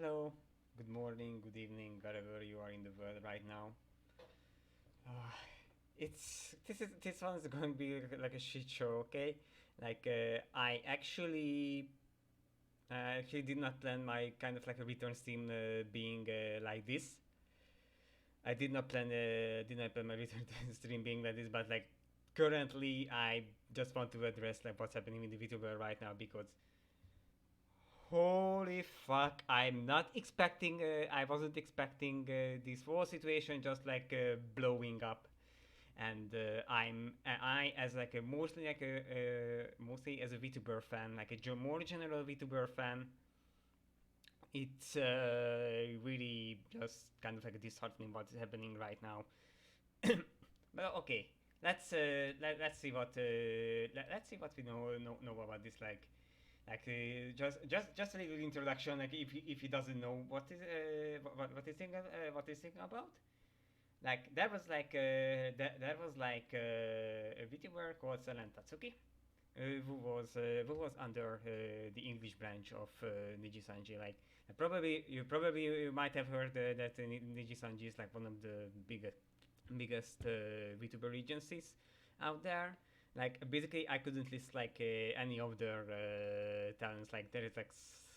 Hello, good morning, good evening, wherever you are in the world right now. Uh, this one is going to be like a shit show, okay? I actually did not plan my kind of like a return stream being like this. I did not plan my return stream being like this, but like currently I just want to address like what's happening in the video world right now because holy fuck, I wasn't expecting this whole situation just like blowing up. And I as like a mostly as a VTuber fan, like a more general VTuber fan, it's really just kind of like disheartening what's happening right now. But okay, let's see let's see what we know about this. Just a little introduction. Like if he doesn't know what he's thinking about. Like there was like a VTuber called Selen Tatsuki, who was under the English branch of Niji Sanji. Like probably you might have heard that Niji Sanji is like one of the biggest VTuber agencies out there. Like basically, I couldn't list like any of their talents. Like there is like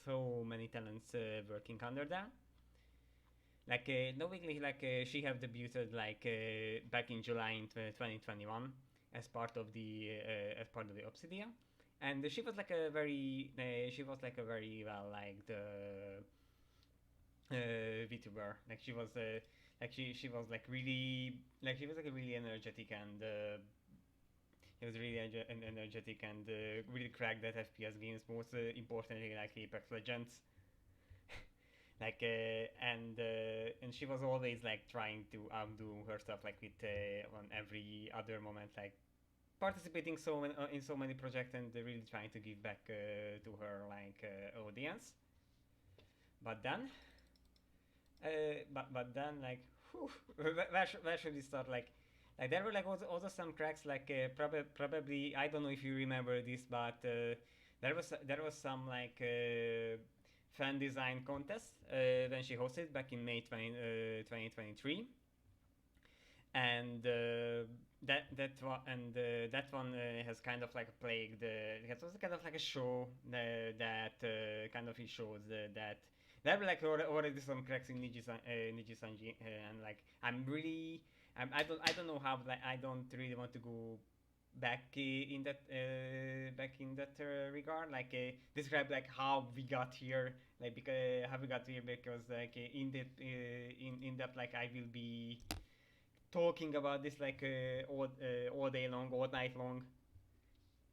so many talents working under that. Like knowingly, like she have debuted like back in July in 2021 as part of the Obsidian, and she was like a very well liked VTuber. Like she was like really like she was like a really energetic and he was really energetic and really cracked at FPS games. Most importantly, like Apex Legends. And she was always like trying to outdo her stuff like with on every other moment, like participating in so many projects and really trying to give back to her audience. But then but then like whew, where should we start? Like there were like also some cracks, like probably I don't know if you remember this, but there was some like fan design contest when she hosted back in May 2023, and that one has kind of like plagued. It was kind of like a show that kind of it shows that there were like already some cracks in Niji Sanji, and like I don't know how, like I don't really want to go back in that regard, like describe like how we got here, like because how we got here, because like in depth, like I will be talking about this like all day long, all night long,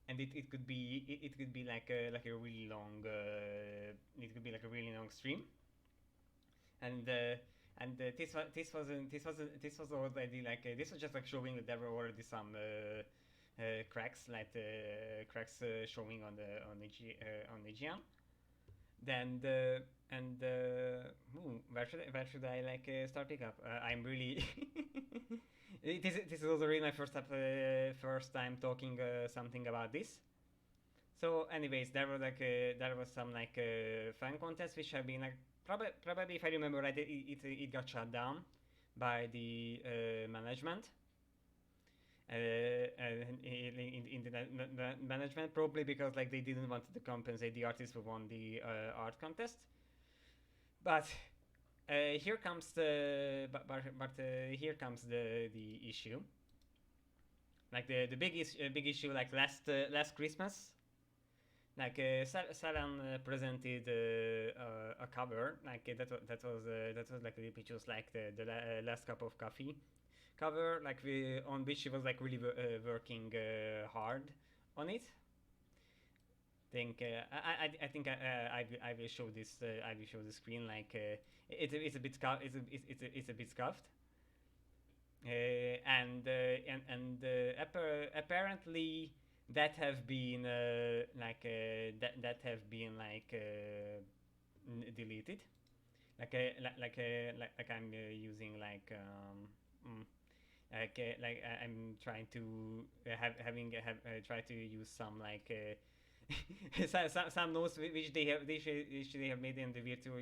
and it could be like a really long it could be like a really long stream. And this was already like this was just like showing that there were already some cracks, showing on the GM. Then the and where should I like start pick up? I'm really this is also really my first time talking something about this. So, anyways, there was some like fan contests which have been like probably, if I remember right, it got shut down by the management. In the management, probably because like they didn't want to compensate the artists who won the art contest. But here comes the issue. Like the big issue, like last Christmas, like Salan presented a cover, like that was like the pictures, like the last cup of coffee cover, like on which she was like really working hard on it. I think I will show this. I will show the screen. Like it's a bit it's a bit scuffed. Apparently that have been that have been like deleted. Like I'm using mm, I'm trying to try to use some like some notes which they have made in the virtual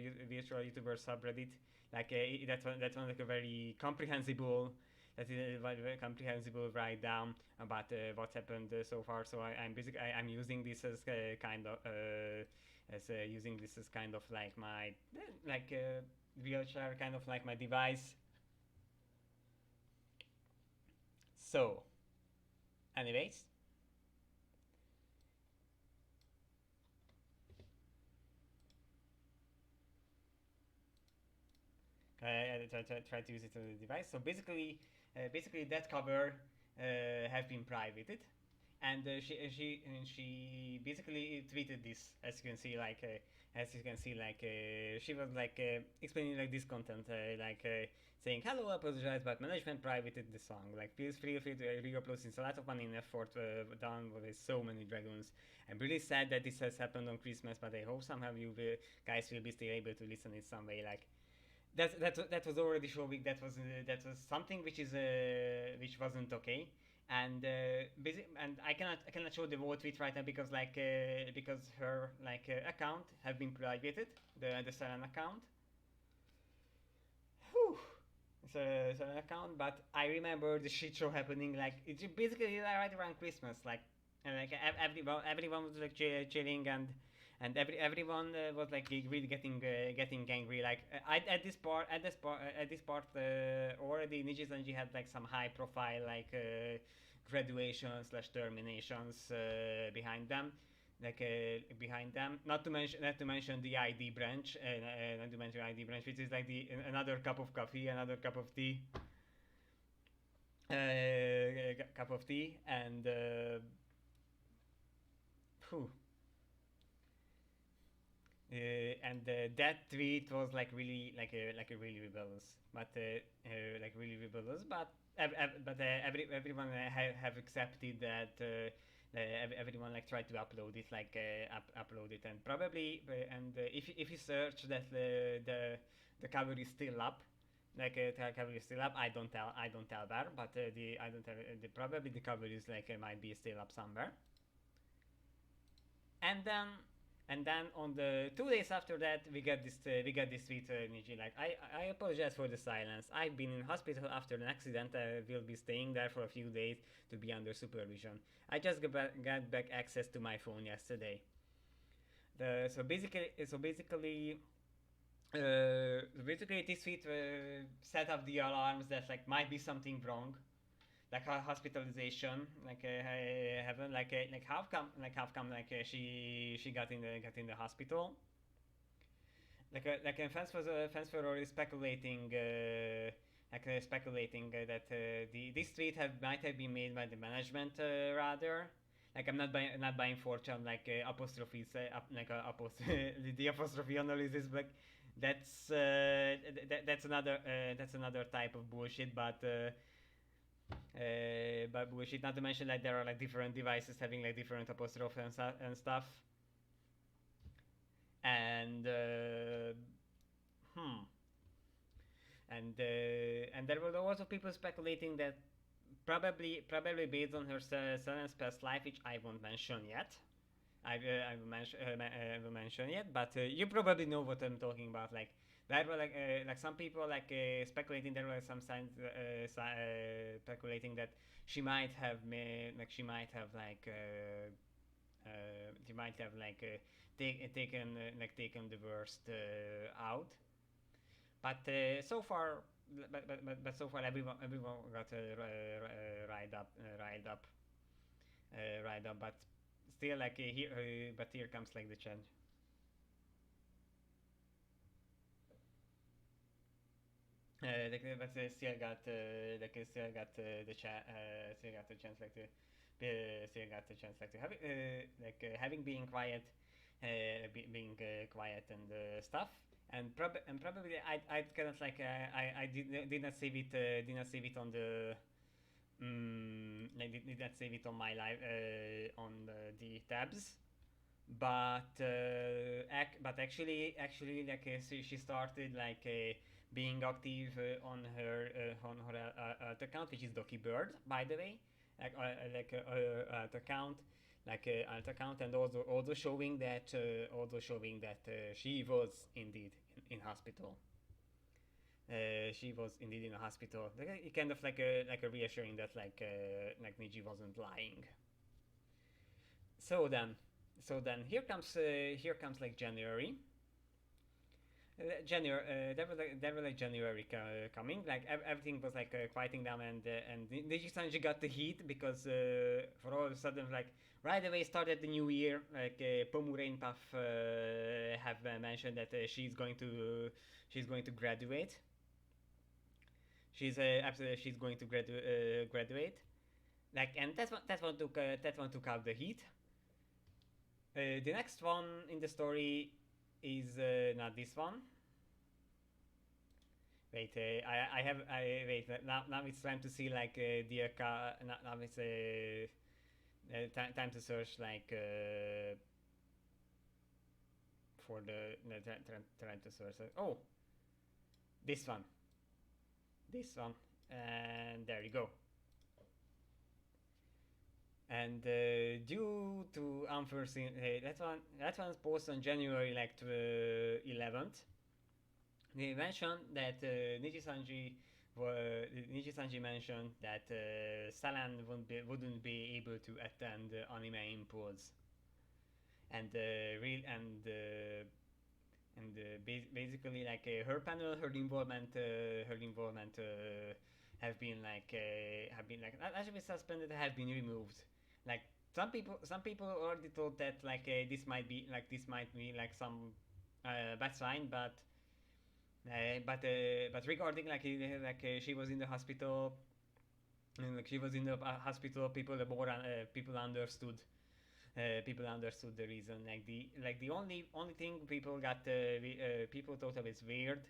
YouTuber subreddit. Like that's one like a very comprehensible that is a very comprehensible write down about what's happened so far. So I'm using this as kind of using this as kind of like my like wheelchair, kind of like my device. So, anyways, try to use it on the device. So basically that cover have been privated, and she basically tweeted this, as you can see, like she was like explaining like this content, saying, "Hello, I apologize, but management privated the song. Like, please feel free to re-upload since a lot of money and effort done with so many dragons. I'm really sad that this has happened on Christmas, but I hope somehow guys will be still able to listen in some way." Like, that was already showing that was something which wasn't okay. And and I cannot show the whole tweet right now because her account have been privated, the Selen account. Whew. So an account, but I remember the shit show happening like it's basically right around Christmas, everyone was like chilling, and everyone was like really getting angry. Like at this part already Niji had like some high profile graduations slash terminations behind them, not to mention the ID branch, not to mention ID branch, which is like the another cup of coffee, another cup of tea, and whew. That tweet was like really like a really rebellious, really rebellious. But everyone have accepted that. Everyone like tried to upload it, upload it, and probably if you search that the cover is still up, the cover is still up. I don't tell where, but the I don't tell probably the cover is might be still up somewhere. And then on the 2 days after that, we got this tweet, Niji, like, I apologize for the silence. I've been in hospital after an accident. I will be staying there for a few days to be under supervision. I just got back access to my phone yesterday. Basically this tweet set up the alarms that like might be something wrong, like her hospitalization, heaven, she got in the hospital. Fans were already speculating, that this tweet might have been made by the management, rather. Like, I'm not buying fortune apostrophes, the apostrophe analysis, but that's another type of bullshit, but bullshit. Not to mention like there are like different devices having like different apostrophes and stuff. And hmm. And there were also people speculating that probably based on her son's past life, which I won't mention yet. I will mention yet, but you probably know what I'm talking about. Like, there were like some people speculating. There were some signs speculating that she might have she might have taken the worst out. But so far, but so far everyone got riled up. But still, but here comes like the change. But still got the chance still got the chance to have having being quiet, being quiet and stuff. And probably I kind of I did not save it, on the did not save it on my live, on the tabs. But actually she started being active on her alt account, which is Doki Bird, by the way, alt account. alt account, and also showing that she was indeed in hospital. She was indeed in a hospital. It kind of like a reassuring that like Niji wasn't lying. So then, here comes like January. There was like January coming. Like everything was like quieting down, and Niji Sanji got the heat because for all of a sudden like right away started the new year. Like Pomu Rainpuff have mentioned that she's going to graduate. She's going to graduate. Like, and that one took out the heat. The next one in the story is not this one. Wait, now it's time to see like the now it's time to search like for the trying to search. Oh, this one, and there you go. And due to unforeseen, that one's posted on January like 11th. They mentioned that Niji Sanji mentioned that Salan wouldn't be able to attend Anime Impulse, and basically like her panel, her involvement have been like actually suspended, have been removed. Like some people already thought that like this might be like some bad sign, but regarding she was in the hospital, and like she was in the hospital, people understood. People understood the reason. The only thing people thought of as weird,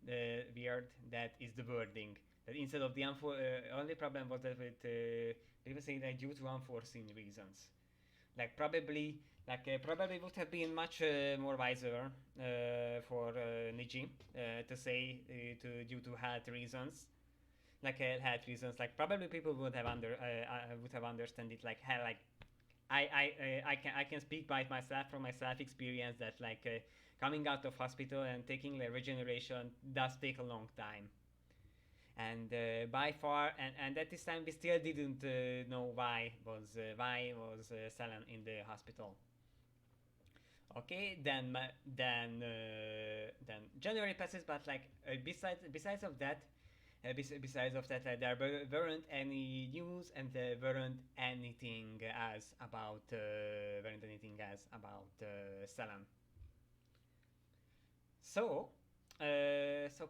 that is the wording. That instead of the only problem was that with people saying that due to unforeseen reasons. Probably would have been much more wiser for Niji to say due to health reasons. Health reasons. Like probably people would have understand it like hell. Like I can speak by myself from my self experience that coming out of hospital and taking the regeneration does take a long time. And by far, and at this time we still didn't know why was Selen in the hospital. Okay, then January passes, but besides of that, there weren't any news, and there weren't anything else about Selen. So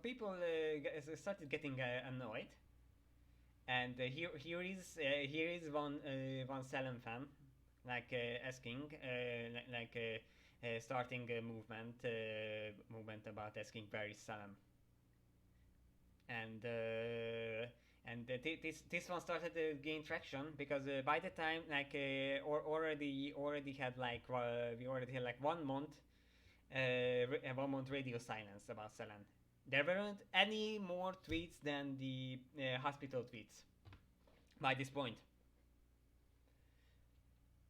people started getting annoyed, and here is one Salem fan asking starting a movement about asking where is Salem, and this one started to gain traction because by the time already had we already had 1 month 1 month radio silence about Selen. There weren't any more tweets than the hospital tweets by this point.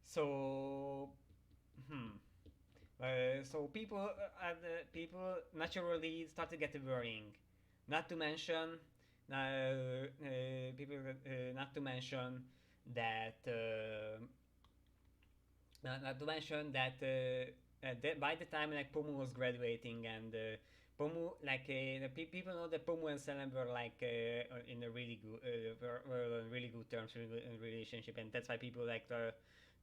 So, so people naturally started getting worrying. Not to mention, people. Not to mention that. Not to mention that. By the time Pomu was graduating, and Pomu people know that Pomu and Selen were in a really good were on really good terms, really good relationship, and that's why people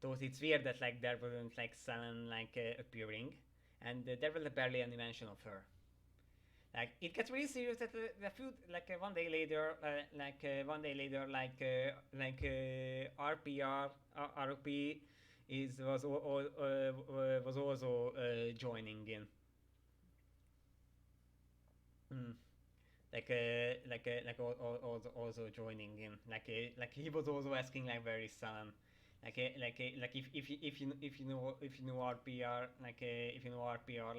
thought it's weird that there wasn't Selen appearing, and there was barely any mention of her. It gets really serious that the few one day later RP was also joining in. Mm. Also joining in. He was also asking where is Salam. If you know RPR if you know RPR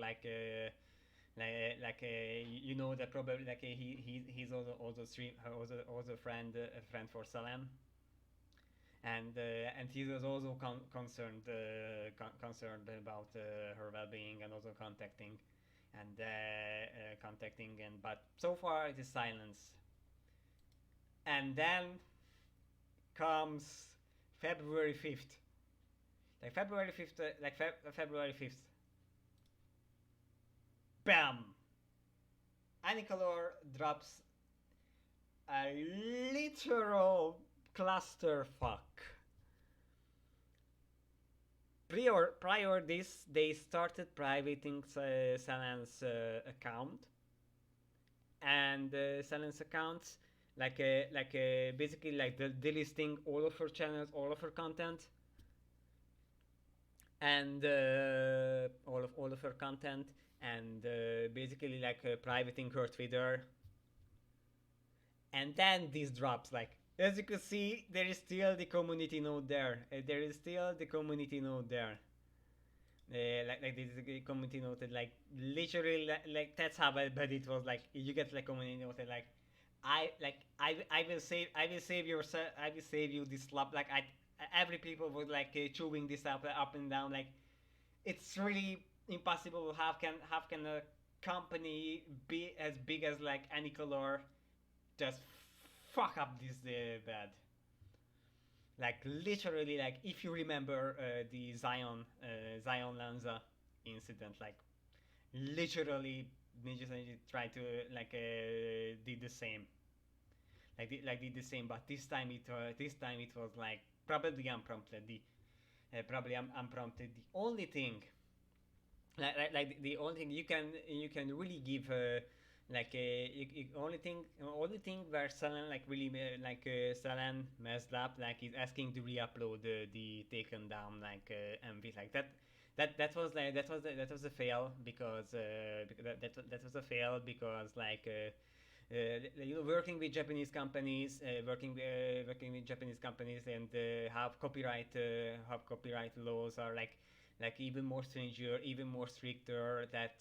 you know that probably he's also a friend for Salam. and he was also concerned about her well-being and also contacting and but so far it is silence. And then comes February 5th. February 5th. Bam! Anicolor drops a literal clusterfuck. Prior this, they started privating Salan's account, and Salan's accounts basically like delisting all of her channels, all of her content, and all of her content, and basically like privating her Twitter. And then this drops. Like as you can see, there is still the community node there. There is still the community node there. Like this is a community noted literally like that's how bad it was. Like you get like community noted like I will save your I will save you this slap. Like I every people was like chewing this up and down. Like it's really impossible. How can a company be as big as like any color just fuck up this bad? Like literally, like if you remember the Zion Lanza incident, like literally Ninja tried to did the same, did the same, but this time it was like probably unprompted. Unprompted. The only thing, the only thing you can really give. Only thing where Salan like really Salan messed up like is asking to re-upload the taken down MV like that was a fail because that was a fail because working with Japanese companies, working with Japanese companies and have copyright laws are like even more stringent, even more stricter. That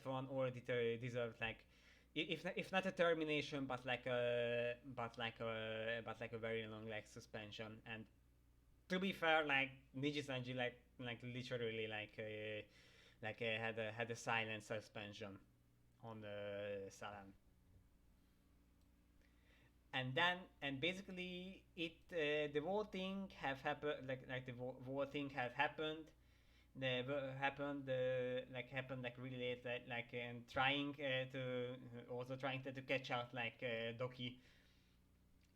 one already deserves like if not a termination, but like a very long like suspension. And to be fair, like Niji Sanji like literally had a silent suspension on the Salan. And basically it the whole thing have happened the whole thing have happened happened like really late and trying to also trying to catch out Doki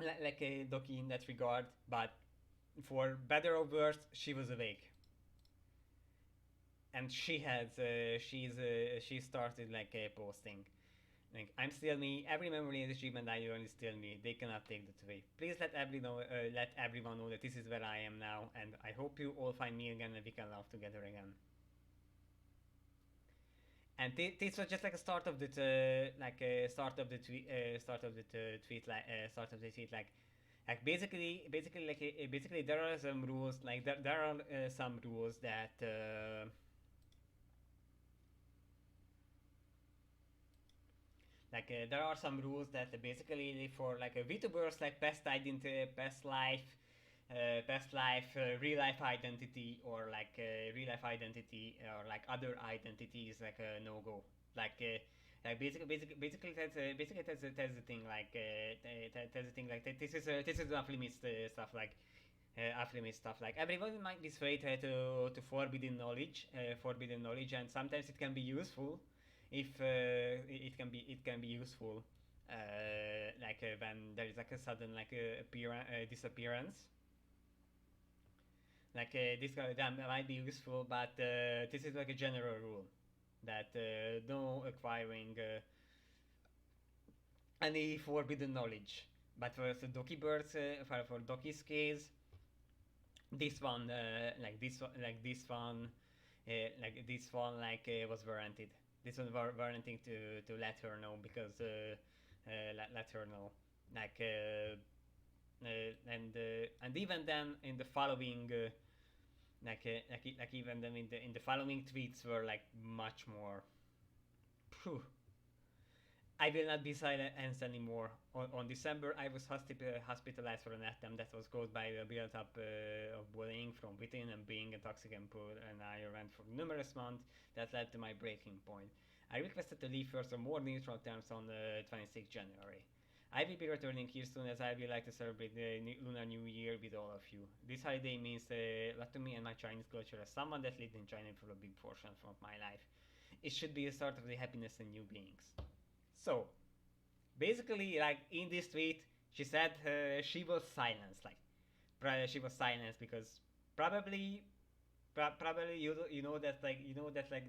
Doki in that regard, but for better or worse she was awake, and she started posting like I'm still me. Every memory and achievement I earn is still me. They cannot take that away. Please let everyone know that this is where I am now, and I hope you all find me again and we can laugh together again. And this was just like a start of the start of the tweet start of the tweet start of the tweet basically there are some rules there are some rules that there are some rules that basically for like a VTubers like past identity, real life identity, or real life identity, or like other identities like a no go. Basically that's the thing. That's the thing. This is off limits stuff off limits stuff. Like everyone might be swayed to forbidden knowledge, and sometimes it can be useful if it can be useful when there is like a sudden disappearance that might be useful, but this is like a general rule that no acquiring any forbidden knowledge. But for the Doki birds for Doki's case, this one was warranted. This was warranting to let her know, because let her know and even then in the following even then in the following tweets were like much more. Phew. I will not be silenced anymore. On December, I was hospitalized for an attempt that was caused by a build-up of bullying from within and being a toxic input, and I ran for numerous months that led to my breaking point. I requested to leave first on more neutral terms on 26 January. I will be returning here soon as I would like to celebrate the Lunar New Year with all of you. This holiday means a lot to me and my Chinese culture as someone that lived in China for a big portion of my life. It should be a start of the happiness and new beings. So, basically, like in this tweet, she said she was silenced. Like, she was silenced because probably, probably you know that like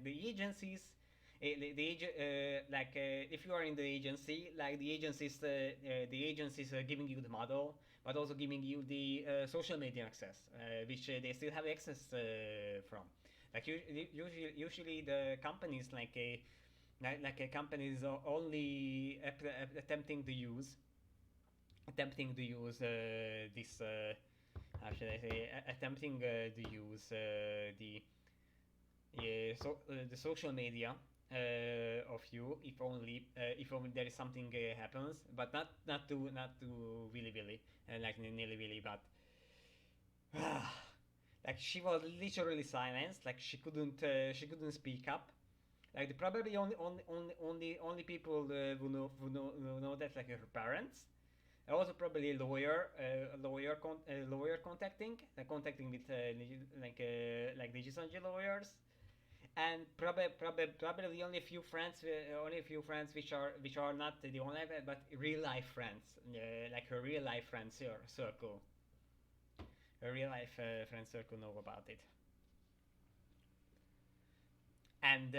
the agencies, if you are in the agency, like the agencies are giving you the model, but also giving you the social media access, which they still have access from. Like usually the companies companies are only attempting to use this how should I say attempting to use the social media of you if only there is something happens, but not to really really like nearly really, but like she was literally silenced, like she couldn't speak up. Like the probably only people who know that, like her parents. Also probably a lawyer contacting with like Digisanji lawyers, and probably only a few friends which are not the online but real life friends, like her real life friend circle. Her real life friend circle know about it. And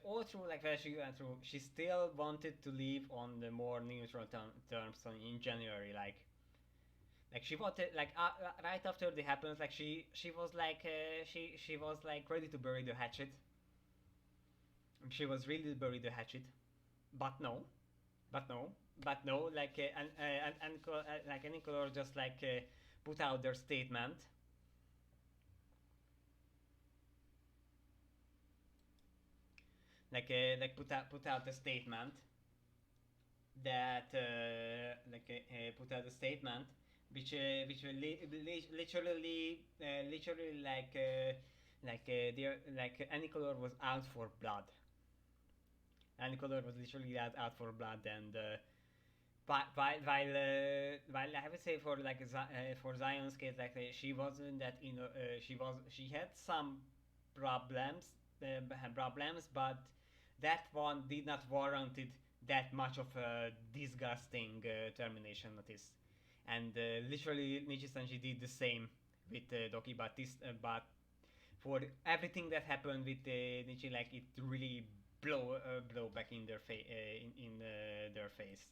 all through like where she went through, she still wanted to leave on the more neutral terms in January. Like she wanted right after the happens, like she was like she was like ready to bury the hatchet. She was really to bury the hatchet, but no, but no, but no. Like like any color just like put out their statement. Like put out a statement that put out a statement which literally Anicolor was out for blood. Anicolor was literally out for blood, and while I would say for for Zion's case, she wasn't that she had some problems problems, but that one did not warranted that much of a disgusting termination notice. And literally Nijisanji did the same with Doki, but for everything that happened with Nichi, like it really blow back in their face in their face.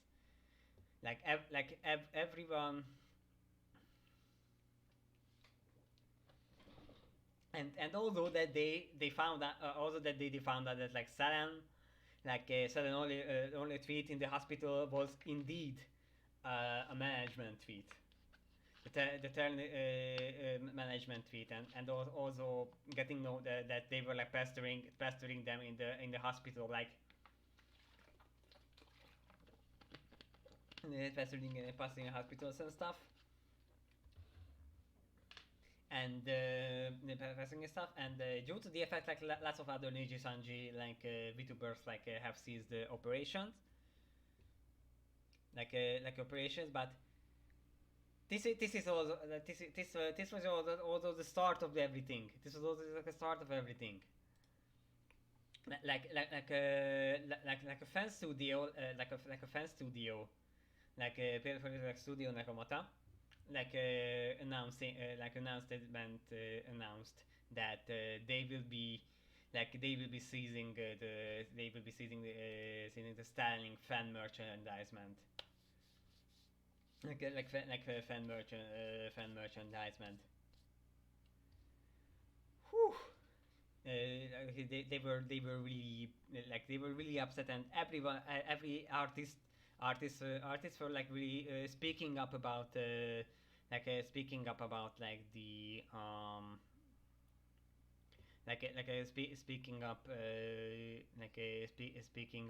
Everyone, and although that they found out also that they found out that like Salen only tweet in the hospital was indeed a management tweet. The management tweet, and also getting know that they were like pestering them in the hospital, like pestering hospitals and stuff, and pestering stuff, and due to the effect, like lots of other Niji Sanji VTubers have seized the operations, operations, but this is also this was also the start of everything. This was also like the start of everything. Like a fan studio, like a fan studio, for like Studio Nakamata, announced that they will be seizing the styling fan merchandisement, fan merchandisement. Whew. They were really upset, and every artists were like really speaking up about the speaking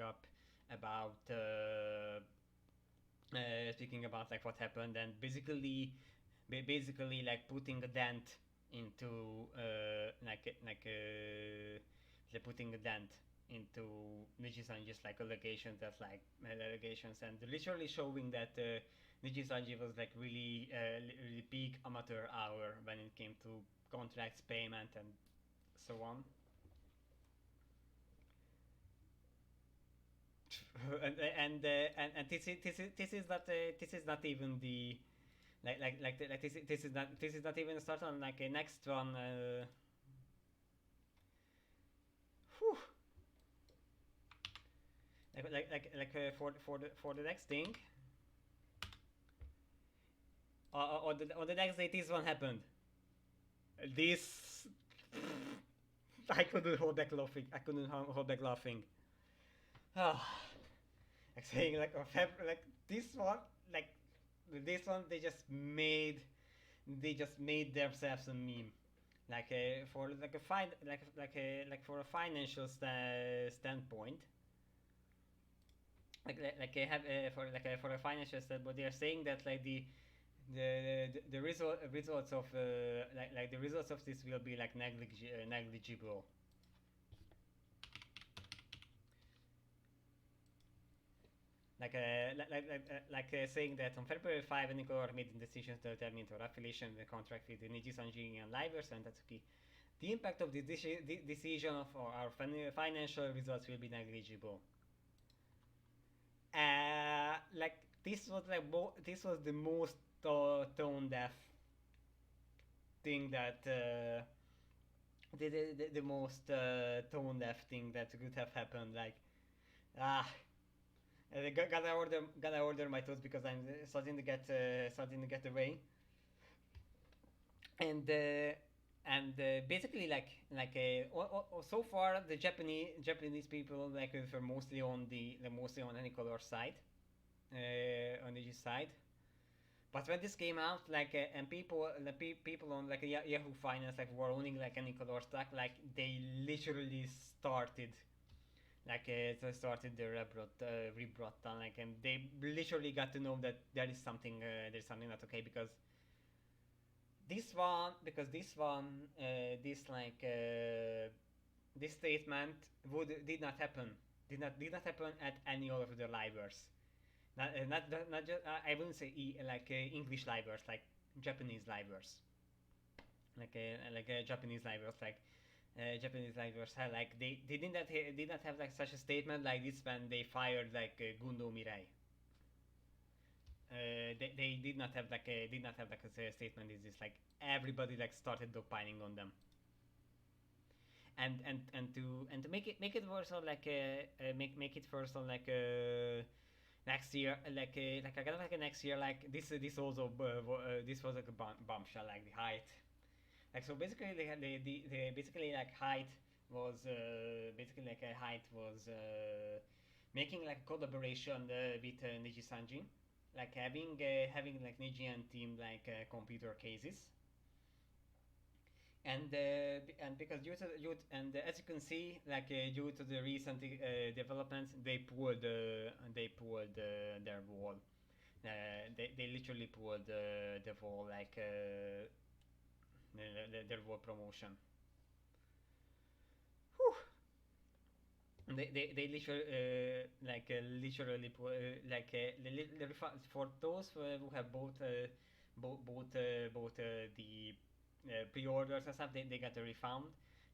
up speaking about like what happened, and basically like putting a dent into putting a dent into Nijisanji's like allegations, that like allegations, and literally showing that Nijisanji was like really peak amateur hour when it came to contracts, payment, and so on. And this is not even the this is not even the start on like a next one. Whew, for the next thing, on the next day this one happened. This I couldn't hold back laughing. I couldn't hold back laughing. Ah, like saying like like this one, like this one, they just made themselves a meme. Like for like a fine like for a financial standpoint, for a financial standpoint, they are saying that like the results of the results of this will be like negligible. Saying that on February 5, Nicolor made the decision to terminate our affiliation with the contract with Niji Sanji and Livers and Tatsuki. The impact of this decision of our financial results will be negligible. Like this was like this was the most tone deaf thing that the most tone deaf thing that could have happened. Like ah, gotta order my thoughts because I'm starting to get away. And basically so far the Japanese people like were mostly on the mostly on any color side, on the side. But when this came out, and people on like Yahoo Finance like were owning like any color stock, like they literally started started the rebrought down, like, and they literally got to know that there's something not okay, because this one this statement did not happen, did not happen at any of the libraries. Not just I wouldn't say English libraries, like Japanese libraries, Japanese libraries, Japanese libraries had like they did not have like such a statement like this when they fired Gundo Mirai. They did not have like a statement. Is this like everybody like started opining on them, and to make it worse, or make it worse on next year, like I got like a next year, like this also this was like a bombshell, like the height. Like so basically they basically like height was making like a collaboration with Niji Sanji, like having like NJEN team computer cases, and because and as you can see, due to the recent developments, they pulled their wall. They literally pulled the wall, their wall promotion. Whew. They literally literally for those who have both the pre-orders and stuff, they got a refund.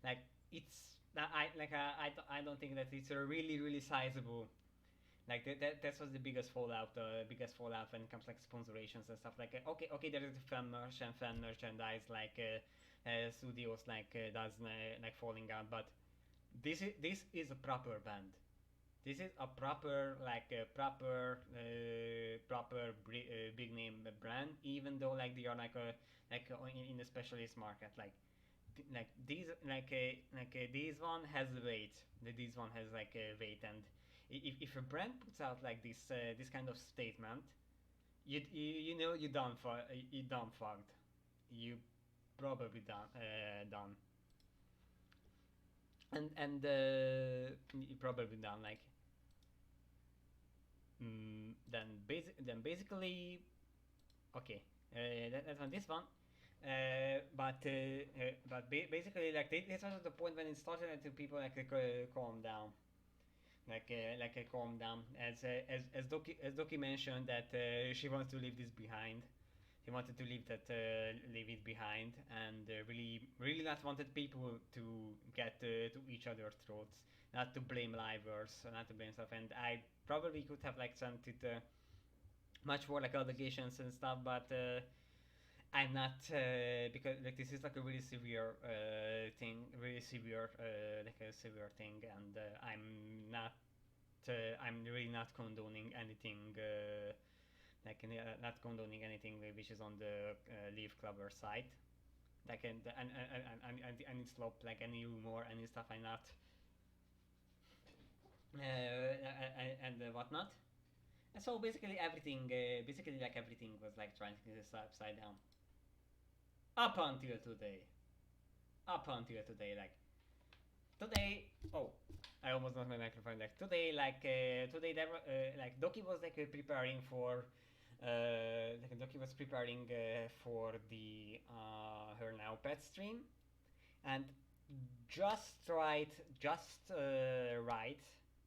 Like it's I don't think that it's a really sizable. Like that was the biggest fallout when it comes like sponsorations and stuff. Okay, there is the fan merchandise, studios does falling out, but this is a proper band. This is a big name brand, even though they are in the specialist market. These one has weight. This one has a weight, and if a brand puts out this kind of statement, you know you done fucked. You probably done, and you probably done then basically, okay, that's on this one. Basically, like this was the point when it started to people like calm down, calm down. As Doki mentioned that she wants to leave this behind. He wanted to leave it behind, and really not wanted people to get to each other's throats, not to blame livers, not to blame stuff. And I probably could have like sent it much more like allegations and stuff, but I'm not because like this is like a really severe thing, really severe like a severe thing, and I'm really not condoning anything. Not condoning anything which is on the Leaf Clubber side. Like and it's slop like any humor, any stuff I'm not and whatnot. And so basically everything, basically like everything was like trying to get this upside down. Up until today. Up until today, like today. Oh, I almost lost my microphone. Like today, today there like Doki was like preparing for like Doki was preparing for the her now pet stream, and just right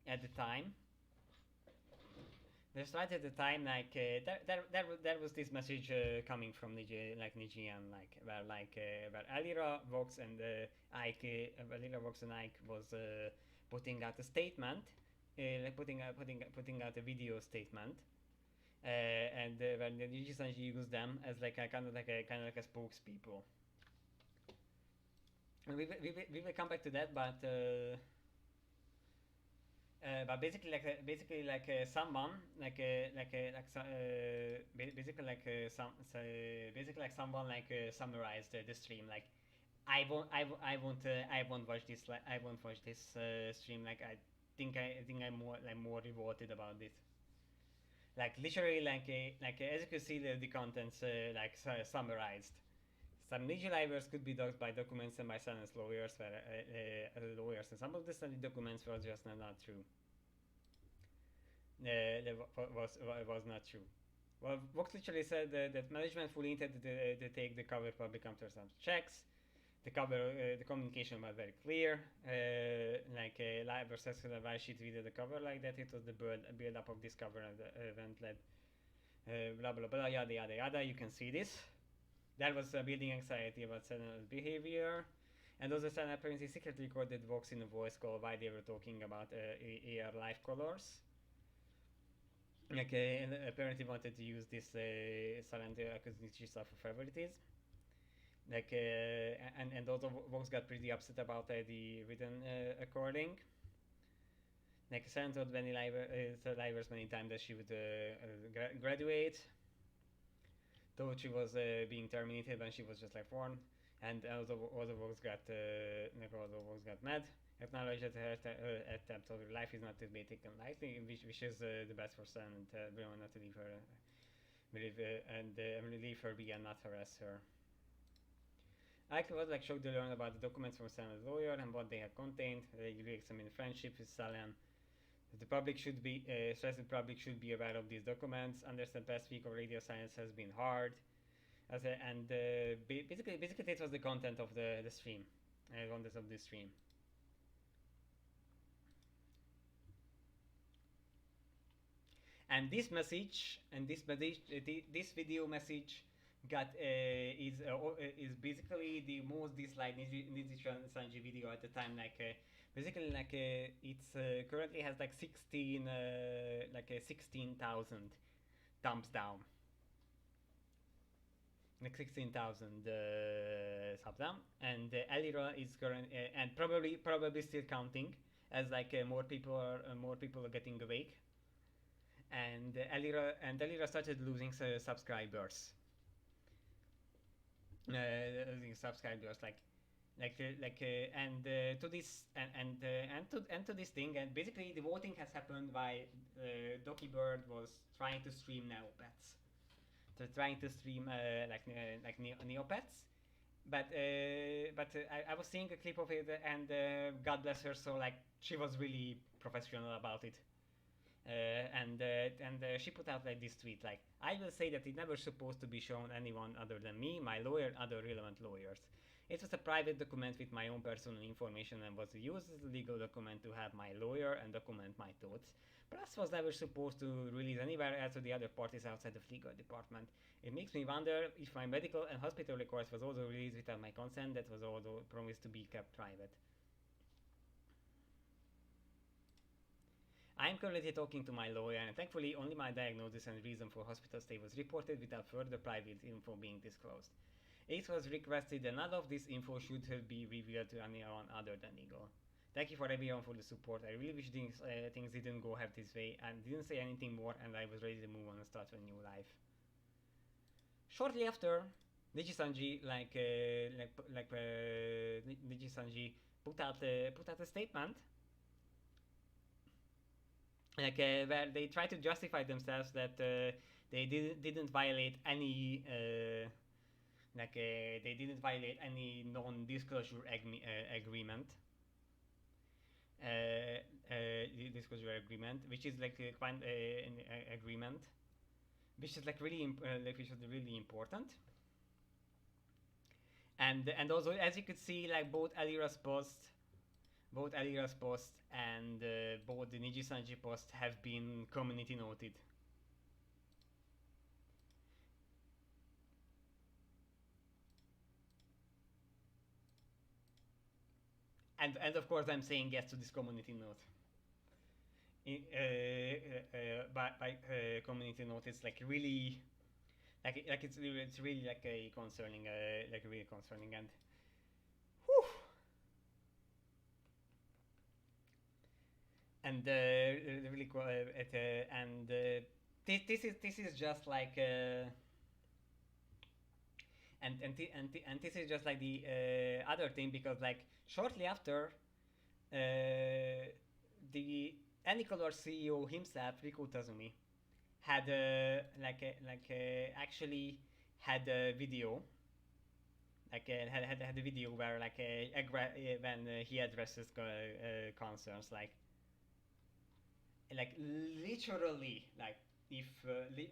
at the time. Just right at the time, like there was this message coming from NJEN, where Alira Vox and Ike, Alira Vox and Ike was putting out a statement, like putting out a video statement, and when the Nijisanji used them as like a kind of like a spokespeople. And we will come back to that, but basically someone basically basically like someone summarized the stream like I won't watch this I won't watch this stream like I think I'm more revolted about this. Like literally as you can see the contents summarized. Some ninja livers could be doxed by documents and by silence lawyers, lawyers, and some of the study documents were just not true. Was not true. Well, Vox literally said that management fully intended to take the cover public after some checks. The communication was very clear. Live successful advice sheet with the cover like that. It was the build up of this cover and the event led. Blah blah blah yada yada yada. You can see this. That was building anxiety about Senna's behavior. And also Senna apparently secretly recorded Vox in a voice call while they were talking about AR life colors. And apparently wanted to use this silent acoustic stuff for favoritism. And also Vox got pretty upset about the written recording. Senna told many livers many times that she would graduate. Though she was being terminated when she was just like 4, and also Vox got mad. Acknowledged that her attempt of her life is not to be taken lightly, which is the best for Sen, and everyone not to leave her, leave her be and not harass her. I was shocked to learn about the documents from Senna's lawyer and what they had contained. They re-examined friendship with Salian. The public should be stressed. The public should be aware of these documents. Understand past week of radio science has been hard. Basically, this was the content of the stream, content of the stream. And this video message is basically the most disliked Sanji video at the time. Basically it's currently has 16,000 thumbs down, 16,000 thumbs down, and Elira is current and probably still counting as more people are getting awake, and Elira started losing subscribers. Losing subscribers to this and to this thing, and basically the voting has happened while Doki Bird was trying to stream Neopets. So trying to stream Neopets, but I was seeing a clip of it, and God bless her, so she was really professional about it. And she put out like this tweet like, I will say that it never supposed to be shown anyone other than me, my lawyer, other relevant lawyers. It was a private document with my own personal information and was used as a legal document to have my lawyer and document my thoughts. Press was never supposed to release anywhere else to the other parties outside of legal department. It makes me wonder if my medical and hospital records was also released without my consent, that was also promised to be kept private. I am currently talking to my lawyer, and thankfully only my diagnosis and reason for hospital stay was reported without further private info being disclosed. It was requested that none of this info should be revealed to anyone other than Eagle. Thank you for everyone for the support. I really wish things didn't go have this way, and didn't say anything more, and I was ready to move on and start a new life. Shortly after, Nijisanji Nijisanji put out a statement where they try to justify themselves that they didn't violate any they didn't violate any non-disclosure agreement. Disclosure agreement, which is like an agreement, which is like really which is really important. And also, as you could see, like both Alira's post and both the Nijisanji post have been community noted. And of course, I'm saying yes to this community note. By community note, it's like really, like it's really like a concerning, like really concerning, and whew. And really and this is just like and this is just like the other thing, because like shortly after the Anycolor CEO himself, Riku Tazumi, had actually had a video, had a video where when he addresses concerns, like literally, like if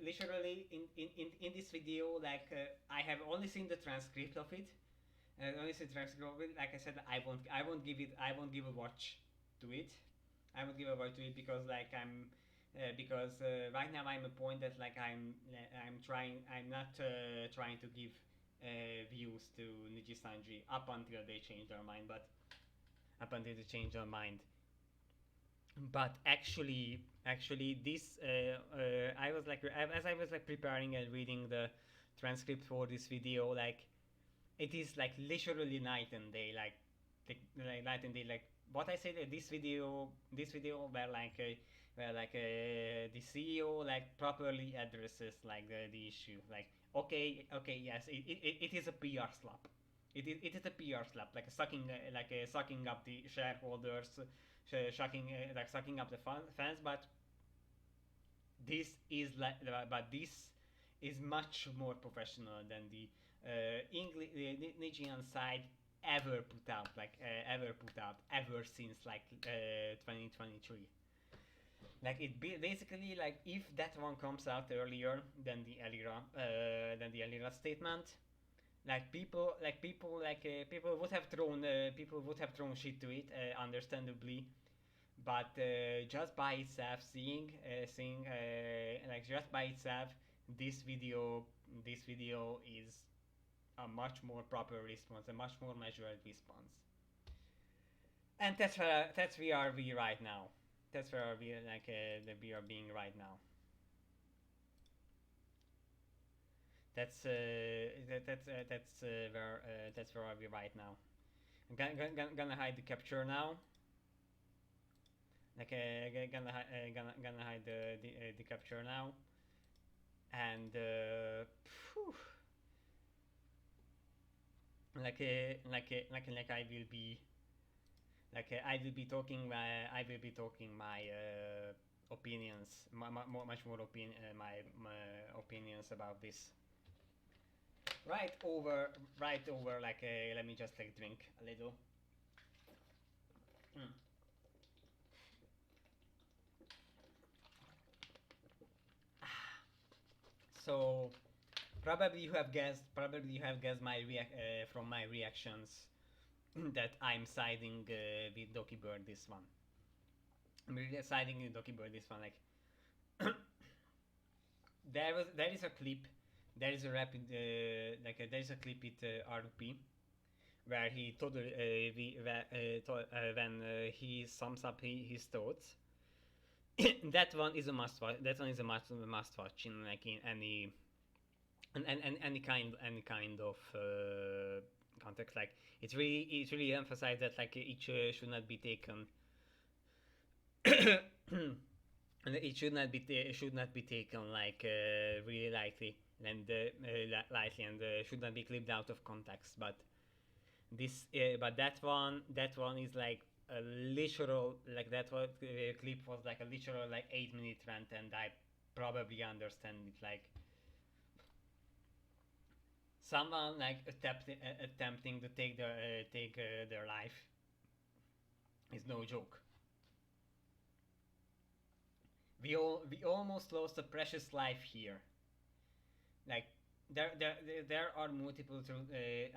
literally in this video, like I have only seen the transcript of it. Only seen the transcript of it. Like I said, I won't give a watch to it. I won't give a watch to it because like I'm because right now I'm a point that like I'm not trying to give views to Nijisanji up until they change their mind, but up until they change their mind. But actually this I was like, as I was like preparing and reading the transcript for this video, like it is like literally night and day, like night and day, like what I said. This video where the CEO like properly addresses like the issue, like okay, yes, it is a PR slap. It is a PR slap, like sucking up the shareholders, sucking up the fans. But this is this is much more professional than the English Nigerian side ever put out, ever since like 2023. Like basically, like if that one comes out earlier than the Alira statement, like people would have thrown shit to it, understandably. But just by itself, just by itself, this video is a much more proper response, a much more measured response. And that's where we are right now. That's where we we are being right now. That's where are we right now. I'm gonna hide the capture now. Like gonna hide the capture now, and I will be I will be talking my opinions, much more my opinions about this. Right over. Let me just like drink a little. So probably you have guessed from my reactions that I'm siding with Doki Bird this one. I'm really siding with Doki Bird this one. Like there is a clip, there is a rapid there is a clip with RP where he totally when he sums up his thoughts. That one is a must watch. That one is a must watch in like in and any kind of context. Like it's really emphasized that like each should not be taken and it should not be taken like really lightly and lightly and should not be clipped out of context. But that one is like a literal, like that one clip was like a literal like 8 minute rant, and I probably understand it like someone like attempting to take their life is no joke. We almost lost a precious life here. Like there are multiple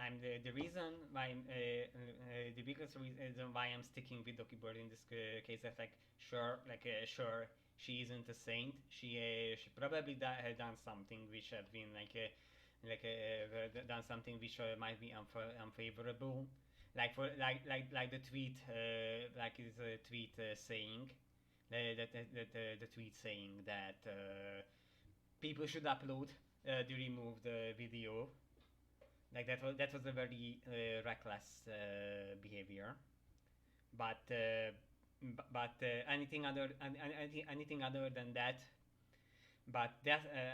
I'm the reason why the biggest reason why I'm sticking with Doki Bird in this case is like sure she isn't a saint. She probably done something which had been done something which might be unfavorable, like for like the tweet like is a tweet saying the tweet saying that people should upload the removed video. Like that was a very reckless behavior. But anything other than that,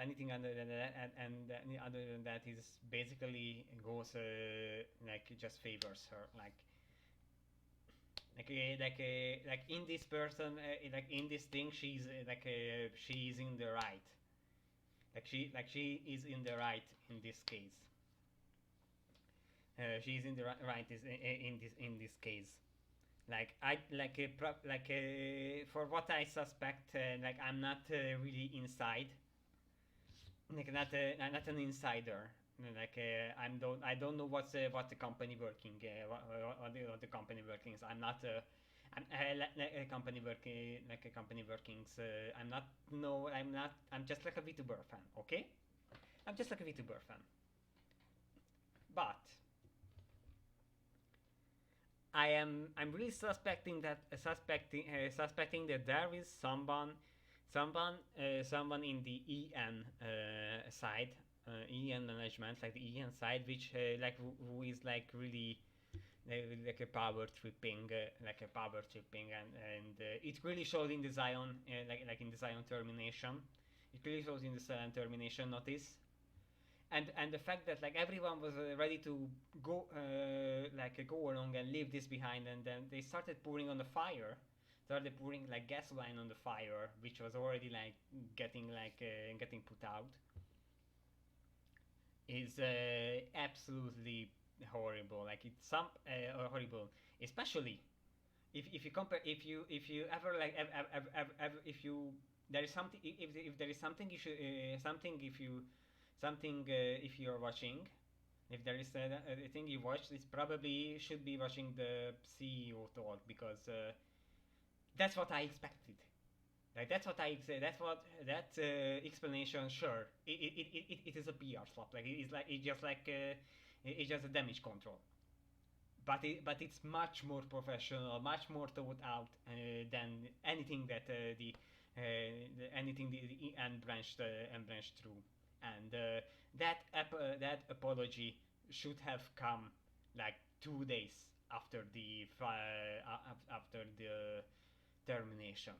anything other than that, and other than that is basically goes like it just favors her. Like in this person, like in this thing, she's in the right. She is in the right in this case. She is in the right is in this case. Like I for what I suspect, like I'm not really inside, like not an insider. I don't know what the company working what the company working is. I'm not like a company working like a company workings. I'm not no I'm not I'm just like a VTuber fan. Okay, I'm just like a VTuber fan. But I'm really suspecting that there is someone in the EN side, EN management, like the EN side, which who is like really like a power tripping, and it really shows in the Zion, like in the Zion termination. It really shows in the Zion termination notice, and the fact that like everyone was ready to go along and leave this behind, and then they started pouring on the fire, started pouring like gasoline on the fire, which was already like getting put out, is absolutely horrible. Like it's some horrible, especially if you compare if you ever like if you there is something if there is something you should something if you something if you're watching, if there is a thing you watch, it probably should be watching the CEO talk, because that's what I expected. Like that's what I say. That's what that explanation. Sure, it is a PR slot. Like it is like it's just a damage control. But it's much more professional, much more thought out than anything that anything the end branched through, and that apology should have come like 2 days after the termination.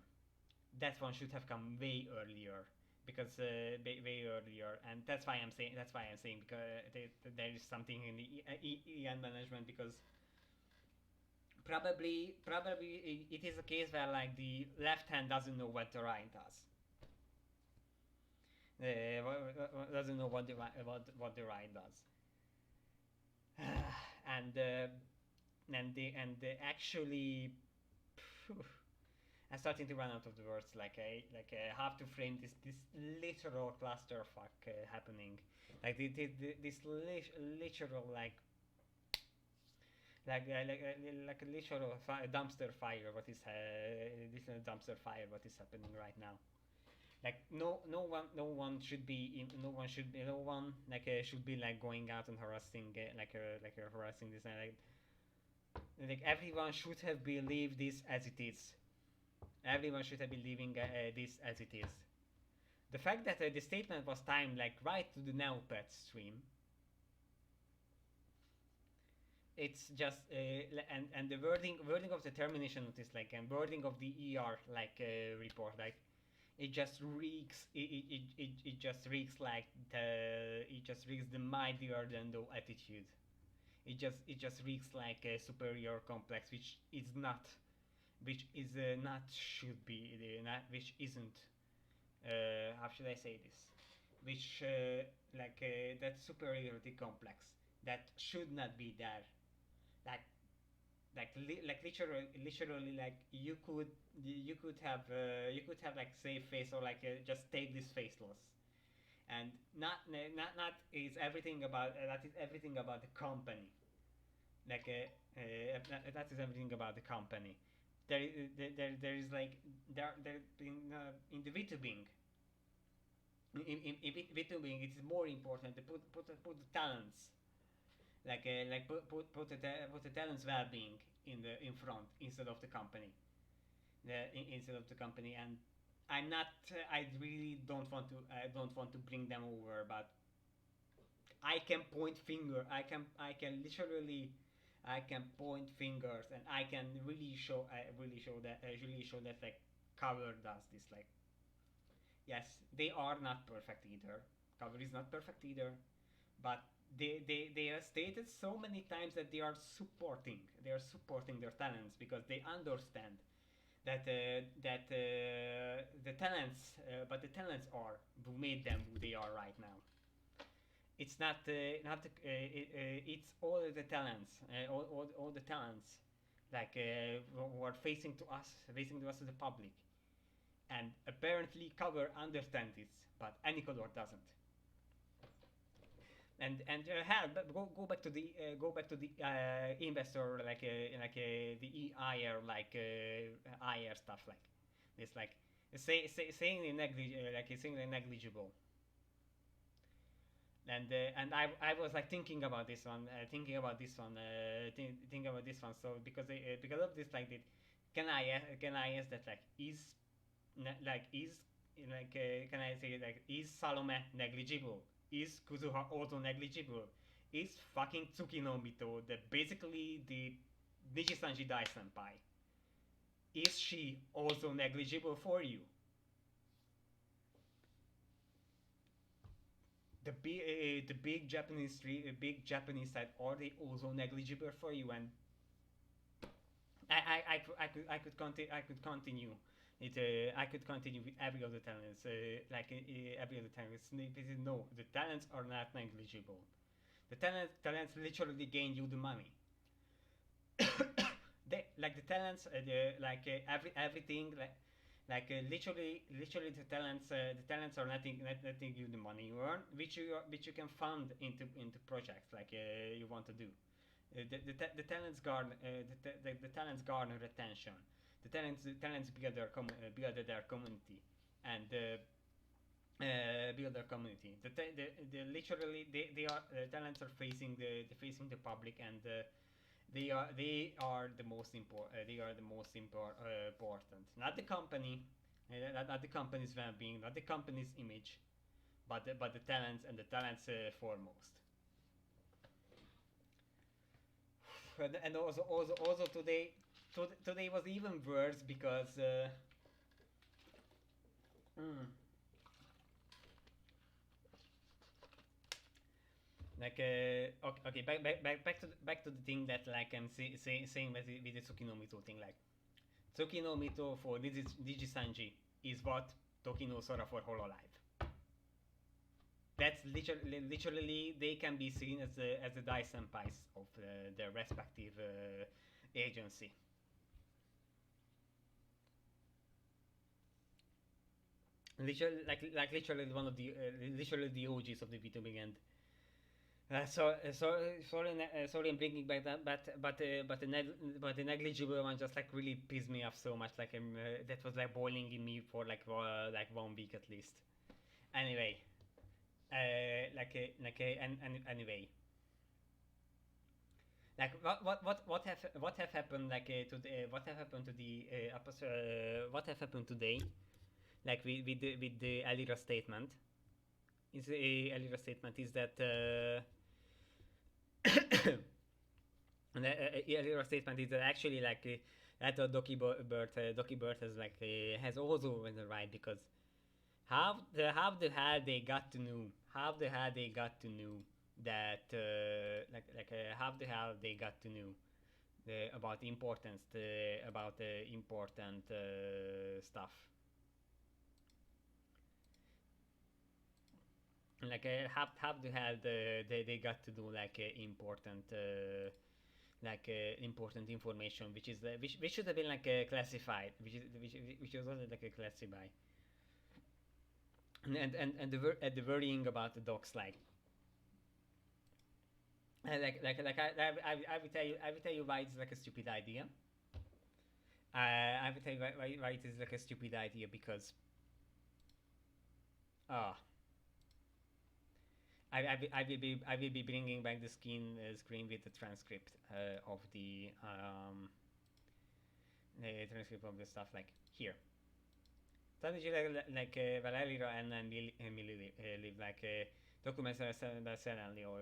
That one should have come way earlier, because way earlier, and that's why I'm saying because there is something in the EN management, because probably it is a case where like the left hand doesn't know what the right does. Doesn't know what the right does. and actually, I'm starting to run out of the words. I have to frame this literal clusterfuck happening, like this literal like a literal dumpster fire. What is this dumpster fire? What is happening right now? Like no one should be like going out and harassing harassing this like everyone should have believed this as it is. Everyone should have been leaving this as it is. The fact that the statement was timed like right to the Neopet stream, it's just and the wording of the termination notice and wording of the report it just reeks it just reeks like it just reeks the mightier than thou attitude. It just reeks like a superior complex, which is not should be not which isn't how should I say this, which that superiority complex that should not be there, like literally like you could have like save face or just take this face loss, and not is everything about that is everything about the company, that is everything about the company. There is like there in the VTubing in VTubing it is more important to put the talents put the talents well-being in front instead of the company, instead of the company. And I'm not I really don't want to bring them over, but I can point finger. I can literally I can point fingers, and I can really show that like cover does this. Like, yes, they are not perfect either. Cover is not perfect either, but they are stated so many times that they are supporting their talents because they understand that the talents but the talents are who made them who they are right now. It's not it's all the talents, all the talents who are facing to us as the public, and apparently cover understands this, but Anicolor doesn't. And hell, go back to the investor the IR IR stuff like this saying the saying the negligible. And I was like thinking about this one, thinking about this one. So because of this, can I ask that can I say is Salome negligible? Is Kuzuha also negligible? Is fucking Tsukino Mito basically the Nijisanji Dai Senpai? Is she also negligible for you? The big Japanese side, are they also negligible for you? And I could continue it. I could continue with every other talents. Every other talents. No, the talents are not negligible. The talents literally gain you the money. The talents, everything literally the talents are letting you the money you earn, which you can fund into projects you want to do. The talents garner the talents garner attention. The talents build their community, and build their community. The literally they are talents are facing the public, and they are the most important. Important, not the company, not the company's well-being, not the company's image, but the talents, and the talents foremost. And also today was even worse because mm, okay, back to the thing that I'm saying with the Tsukinomito thing. Tsukinomito for Digisanji is what Tokino Sora for Hololive. That's literally they can be seen as the Dai Senpais of their respective agency. literally one of the literally the OGs of the video end. Sorry, I'm bringing back that, but the negligible one just like really pissed me off so much. Like that was like boiling in me for like 1 week at least. Anyway, anyway, like what have happened to the what have happened to the what have happened today, like with the Alira statement is Alira statement is that. And earlier statement is that actually that Doki Bird has also been right because how the hell they got to know that how the hell they got to know about the importance about the important stuff how the hell they got to do important important information which should have been classified which was also classified and the worrying about the dogs I will tell you why it's like a stupid idea. I will tell you why it is like a stupid idea because ah I will be bringing back the screen with the transcript of the transcript of the stuff here. Strategy Valerio and then Millie live documents are suddenly or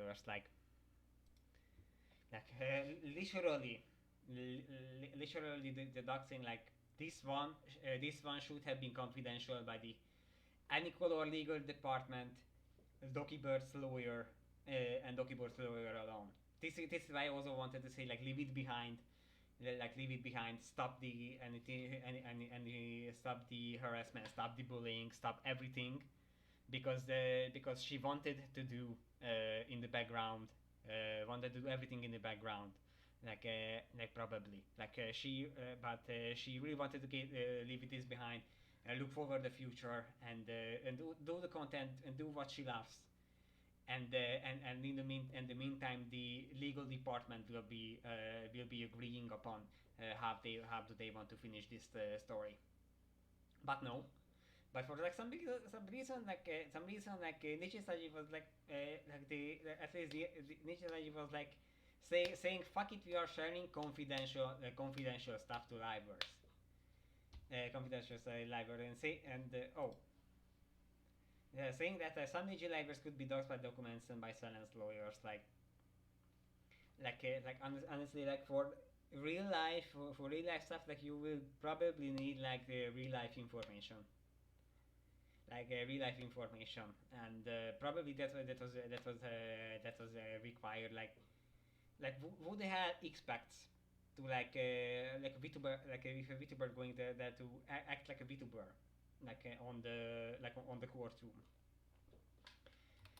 literally literally the doc saying this one should have been confidential by the ethical or legal department, Doki Bird's lawyer, and Doki Bird's lawyer alone. This is why I also wanted to say leave it behind, leave it behind. Stop the stop the harassment, stop the bullying, stop everything, because she wanted to do in the background, wanted to do everything in the background, probably she really wanted to leave this behind. Look forward the future and do the content and do what she loves and in the meantime the legal department will be agreeing upon how do they want to finish this story, but no, but for some reason Nietzsche Saji was the at least the Nietzsche Saji was saying fuck it, we are sharing confidential stuff to libraries, confidential library and say and oh saying that some Nietzsche libraries could be doxed by documents and by silence lawyers honestly for real life for real life stuff you will probably need the real life information, real life information, and probably that was required. Who the hell expects to a VTuber if a VTuber going there to act like a VTuber on the courtroom.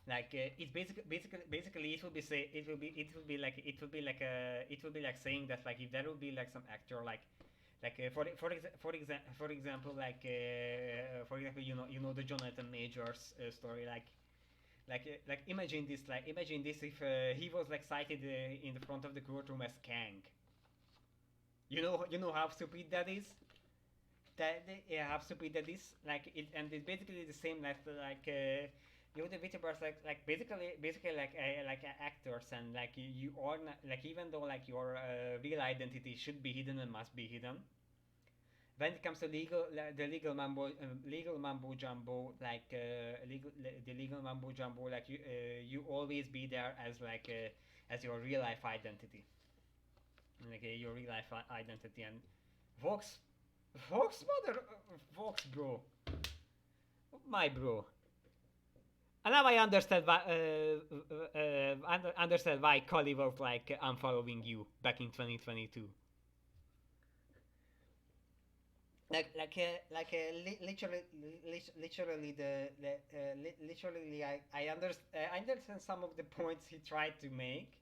It's basically it will be say it will be saying that if there will be some actor for example the Jonathan Majors story imagine this if he was cited in the front of the courtroom as Kang. You know how stupid that is. Yeah, how stupid that is. And it's basically the same the VTubers basically actors and you are even though your real identity should be hidden and must be hidden. When it comes to the legal mambo jumbo the legal mambo jumbo you always be there as your real life identity, your real life identity and Vox bro, my bro. And now I understand why understand why Kali was unfollowing you back in 2022. Literally I understand some of the points he tried to make.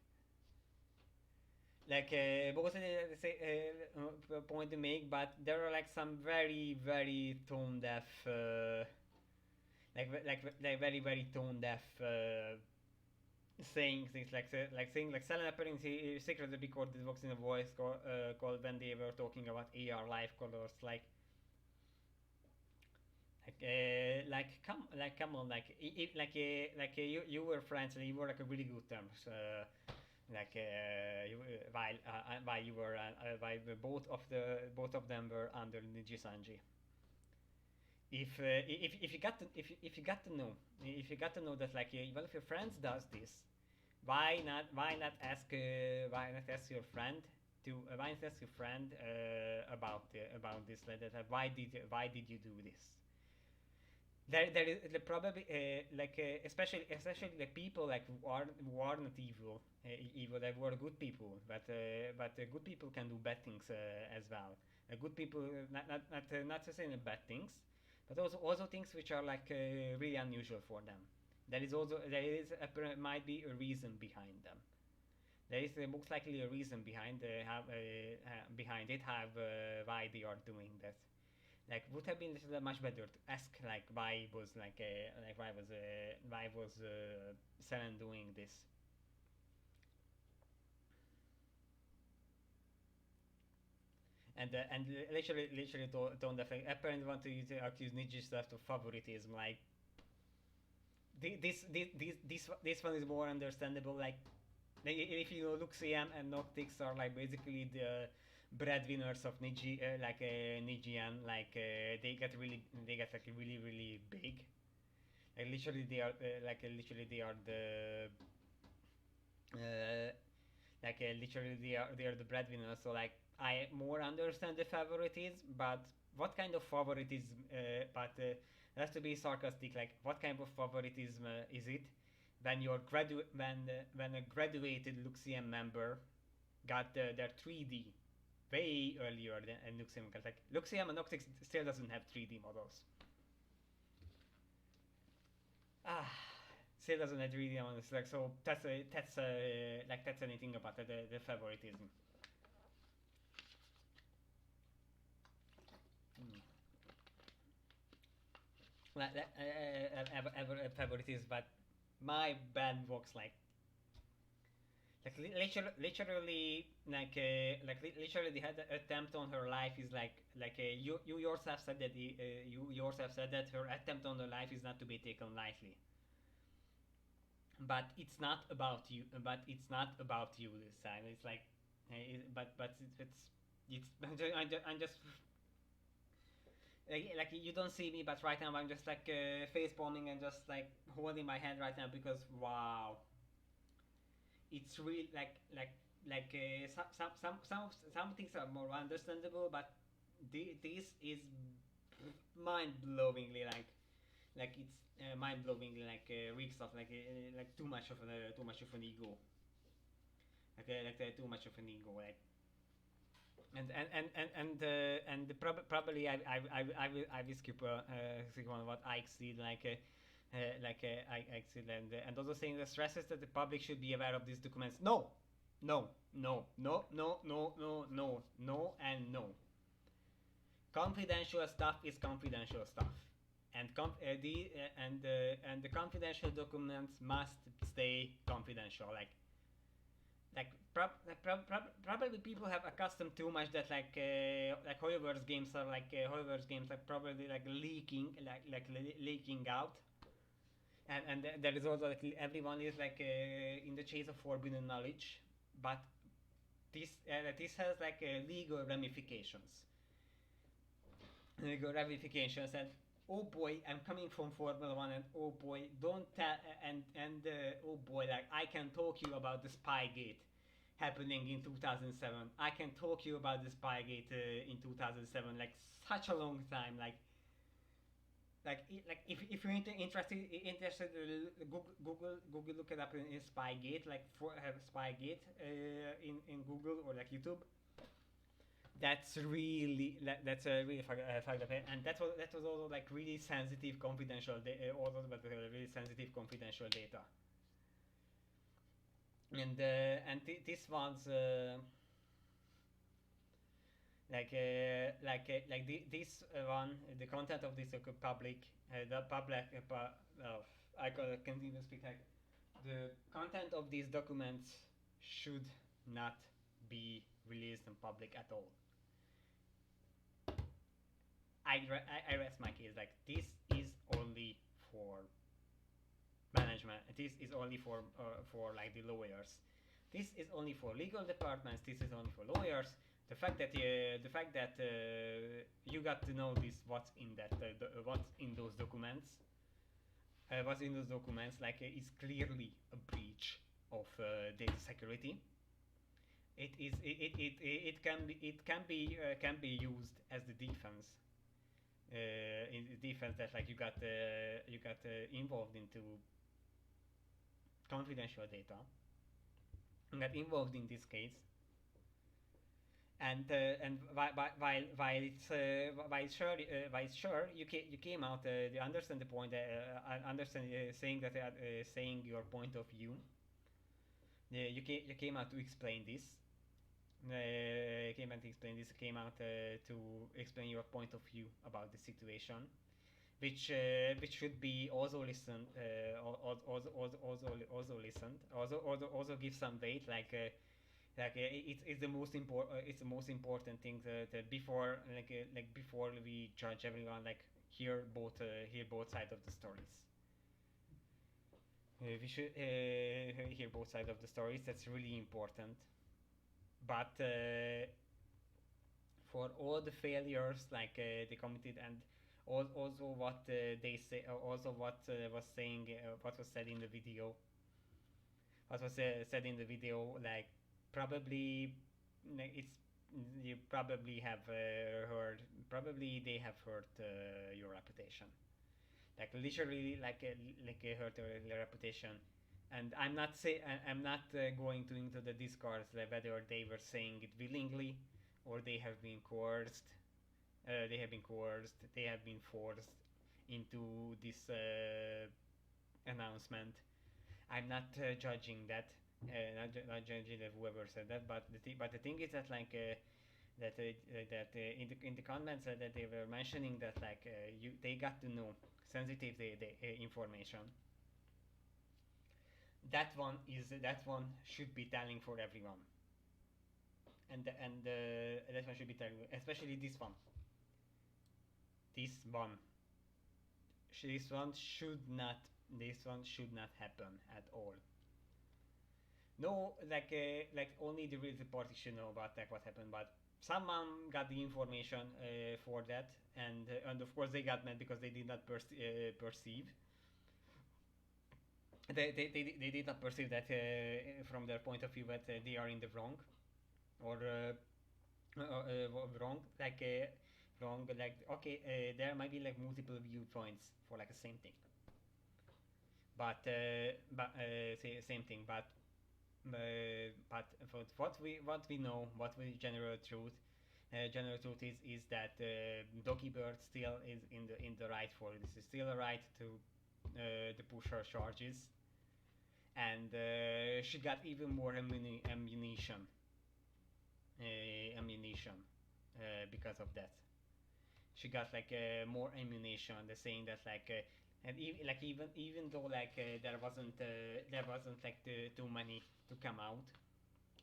Both point to make, but there are some very very tone deaf like very very tone deaf, saying things like saying like Selena apparently secretly recorded the box in a voice called when they were talking about AR live colors, come on, you were friends and you were like a really good terms, while you were while both of them were under Niji Sanji. If you got to if you got to know if you got to know that like one of your friends does this, why not ask your friend to why not ask your friend about this, why did you do this? There is probably especially the people like who are not evil, they were good people, but good people can do bad things as well. Good people not just saying bad things, but also things which are like really unusual for them. Might be a reason behind them. There is most likely a reason behind it, have why they are doing that. Like would have been much better to ask like why was Selen doing this. And literally told the fact apparently want to accuse Niji stuff of favoritism. Like this one is more understandable. If you know, Luxiam and Noctix are like basically the breadwinners of NJEN. They get like really really big. Literally they are the literally they are the breadwinners. So like I more understand the favoritism, but what kind of favoritism? But has to be sarcastic. Like what kind of favoritism is it when when a graduated Luxian member got their 3D way earlier than Luxian? Because like Luxian and Noctix still doesn't have 3D models. Ah, still doesn't have 3D models. Like so that's anything about the favoritism. Mm. Ever favoritism, but my band works literally literally the attempt on her life is you yourself said that you yourself said that her attempt on her life is not to be taken lightly, but it's not about you, this time. It's like but it's I'm just you don't see me, but right now I'm just face palming and just like holding my hand right now because wow, it's really some things are more understandable, but this is mind-blowingly it's mind-blowingly reeks of too much of an ego, too much of an ego, probably I will skip on what Ike said, Ike said, and also saying the stresses that the public should be aware of these documents. No, no, no, no, no, no, no, no, no, and no. Confidential stuff is confidential stuff, and the confidential documents must stay confidential. Probably people have accustomed too much that Hoyoverse games are Hoyoverse games probably leaking out, and there is also everyone is in the chase of forbidden knowledge, but this has legal ramifications, and oh boy, I'm coming from Formula One, and oh boy, don't tell, oh boy, I can talk you about the Spygate happening in 2007. I can talk you about the Spygate in 2007, such a long time, if you're interested, Google look it up in Spygate, Spygate in Google or YouTube. That's really fucked up, and that was also really sensitive confidential really sensitive confidential data, and this one's This one, the content of this public, the public, I can't even speak like the content of these documents should not be released in public at all. I rest my case. Like this is only for management. This is only for like the lawyers. This is only for legal departments. This is only for lawyers. The fact that you got to know this what's in those documents, like is clearly a breach of data security. It can be used as the defense, in the defense that like you got involved into confidential data, and got involved in this case. And while sure you came out, you understand the point, I understand, saying that saying your point of view. You came out to explain this. Came out to explain this. Came out to explain your point of view about the situation, which should be also listened, also listened, also give some weight, it's the most important thing that before we judge everyone, like hear both sides of the stories. We should hear both sides of the stories. That's really important. But for all the failures they committed, and also what they say, also what was said in the video, like probably it's you probably have heard probably they have hurt your reputation, like literally hurt your reputation. And I'm not going to into the discourse whether they were saying it willingly or they have been coerced. They have been forced into this announcement. I'm not judging that. Not judging whoever said that, but the thing is that in the comments that they were mentioning that they got to know sensitive information. That one should be telling for everyone, and that one should be telling, especially this one. This one. This one should not. This one should not happen at all. No, only the real party should know about what happened, but someone got the information for that, and of course they got mad because they did not perceive. They did not perceive that from their point of view that they are in the wrong, or wrong, wrong. Okay, there might be multiple viewpoints for the same thing, but same thing, but for what we know, what we general truth. General truth is that Doki Bird still is in the right for this. Is still a right to push her charges, and she got even more ammunition. Because of that, she got more ammunition. They're saying that and even though there wasn't too many to come out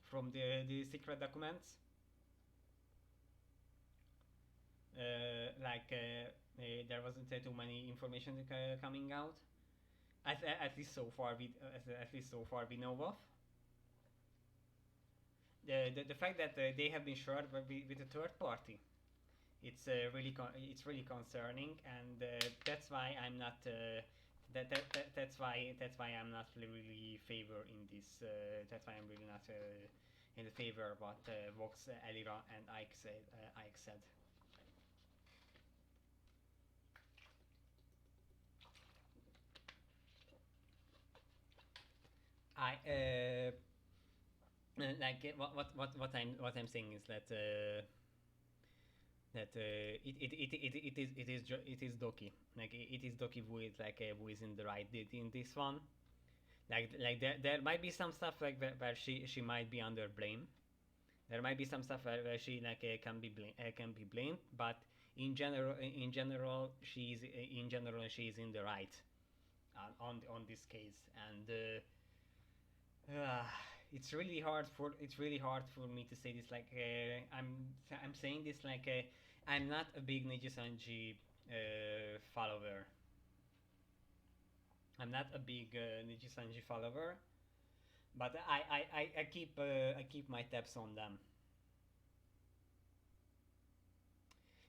from the secret documents, there wasn't too many information coming out, at least so far we know of. The fact that they have been shared with a third party, it's really concerning, and that's why I'm not that's why I'm not really favor in this. That's why I'm really not in the favor of what Vox, Elira, and Ike said. I what I'm saying is that it is Doki, it is Doki who is who is in the right in this one. There might be some stuff where she might be under blame. There might be some stuff where she like can be blamed, but in general she's in the right on this case, and uh, it's really hard for me to say this. Like I'm saying this like I'm not a big Niji Sanji follower. I'm not a big Niji Sanji follower, but I keep my tabs on them.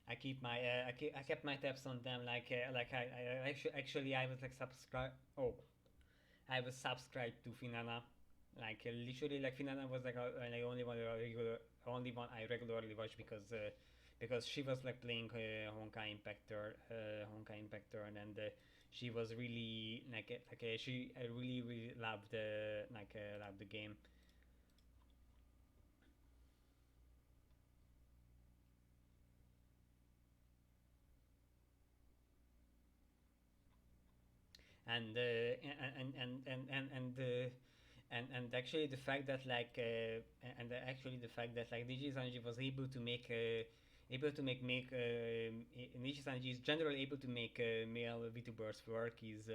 I kept my tabs on them actually I was like subscribe. Oh, I was subscribed to Finana. Like literally, like Finana was like like only one I regularly watch because she was like playing Honkai Impactor, and she was really she I really loved loved the game. And and actually the fact that the fact that like Niji Sanji was able to make Niji Sanji is generally able to make male VTubers work is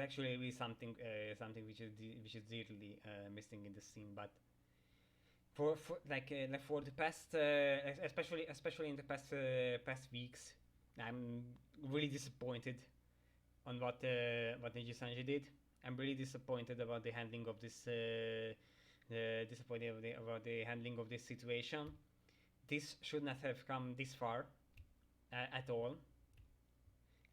actually really something which is really missing in the scene. But for like for the past especially in the past weeks, I'm really disappointed on what Neji Sanji did. I'm really disappointed about the handling of this. Disappointed about the handling of this situation. This should not have come this far at all,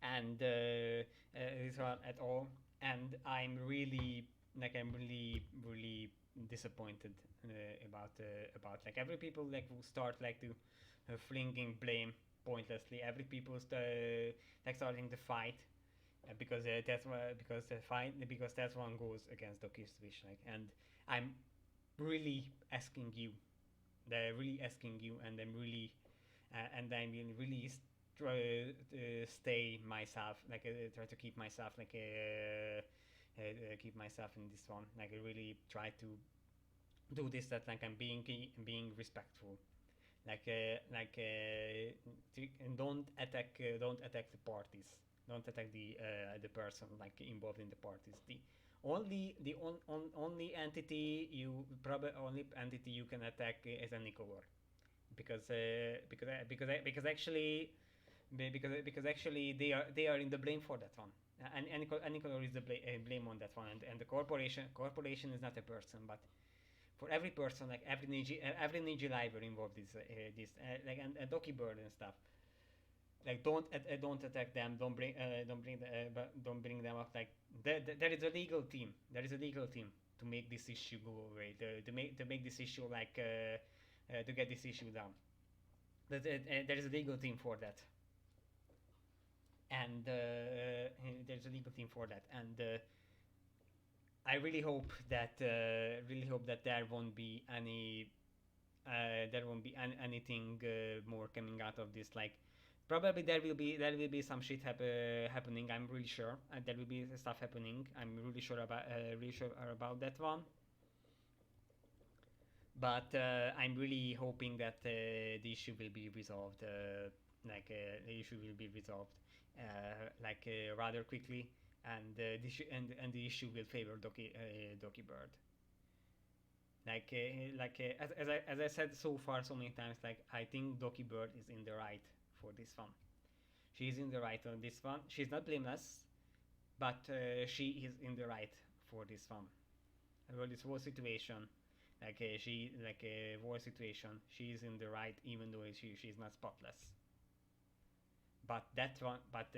and this one at all. And I'm really disappointed about like every people like who start like to flinging blame pointlessly. Every people like starting the fight because that's one goes against Doki's wish. Like, and I'm really asking you, really asking you, and I'm really stay myself try to keep myself keep myself in this one. Like I really try to do this that like I'm being respectful. And don't attack the parties, don't attack the person like involved in the parties. Only entity you probably only entity you can attack is a Nicolor, because actually they are in the blame for that one. And Nicolor is the blame on that one, and the corporation is not a person, but for every person, like every ninja library involved is this and Doki Bird and stuff. Like don't attack them. Don't bring them up. Like there is a legal team. There is a legal team to make this issue go away. To make this issue to get this issue down. There is a legal team for that. And there's a legal team for that. And I really hope that there won't be anything more coming out of this. Like probably there will be some shit happening. I'm really sure, and there will be stuff happening. I'm really sure about that one. But I'm really hoping that the issue will be resolved. The issue will be resolved rather quickly, and the issue will favor Doki Bird. As I said so far so many times, like I think Doki Bird is in the right for this one. She's in the right on this one. She's not blameless, but she is in the right for this one. About this whole situation, like a war situation, she is in the right even though she's not spotless. But that one that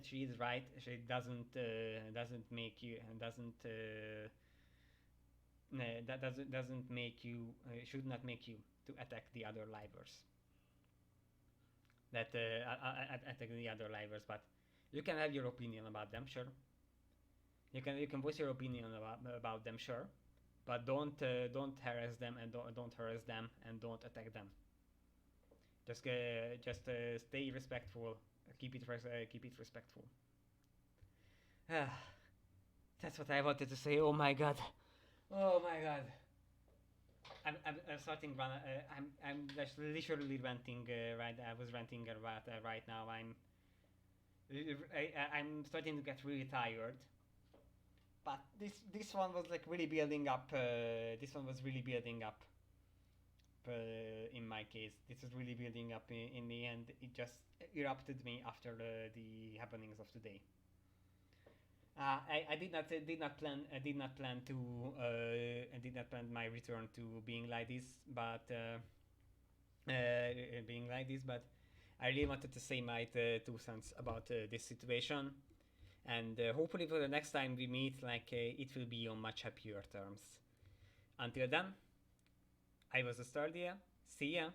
she is right, she doesn't make you and doesn't that doesn't make you should not make you to attack the other livers. That attack the other livers, but you can have your opinion about them, sure. You can voice your opinion about them, sure, but don't harass them and don't harass them and don't attack them. Just stay respectful. Keep it respectful. That's what I wanted to say. Oh my god. Oh my god. I'm starting run. I'm just literally renting. Right, I was renting a rat. Right now, I'm starting to get really tired. But this one was like really building up. This one was really building up. In my case, this was really building up. In the end, it just erupted me after the happenings of today. I did not plan to I did not plan my return to being like this, but being like this. But I really wanted to say my 2 cents about this situation, and hopefully for the next time we meet, it will be on much happier terms. Until then, I was Astardia. See ya.